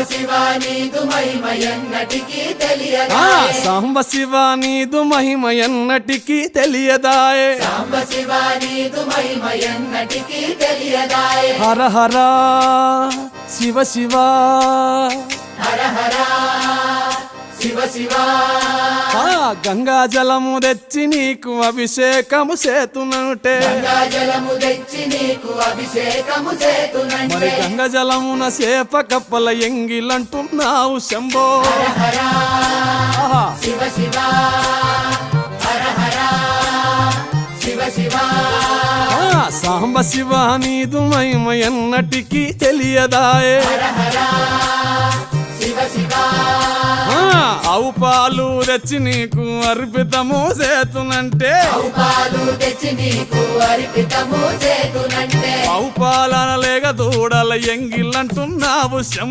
శివ నీదు మహిమ ఎన్నటికీ తెలియదాయే సాంబ శివ నీదు మహిమ ఎన్నటికీ తెలియదాయే సాంబ శివ నీదు మహిమ ఎన్నటికీ తెలియదాయే హర హర శివ శివ హర హర శివ శివ గంగా జలము తెచ్చి నీకు అభిషేకము చేతునంటే గంగా జలము తెచ్చి నీకు అభిషేకము చేతునంటే మరి గంగా జలమున సేప కప్పల ఎంగిలంటున్నావు శంభో హర హర ఆహా. శివ శివ హర హర శివ శివ సాంబ శివ నీదు మహిమ ఎన్నటికీ తెలియదాయే హర హర శివ శివ ఆవు పాలు తెచ్చి నీకు అర్పితము చేతునంటే ఆవు పాలు తెచ్చి నీకు అర్పితము చేతునంటే ఆవు పాలన లేక దూడల ఎంగిలంటున్నావు శంభో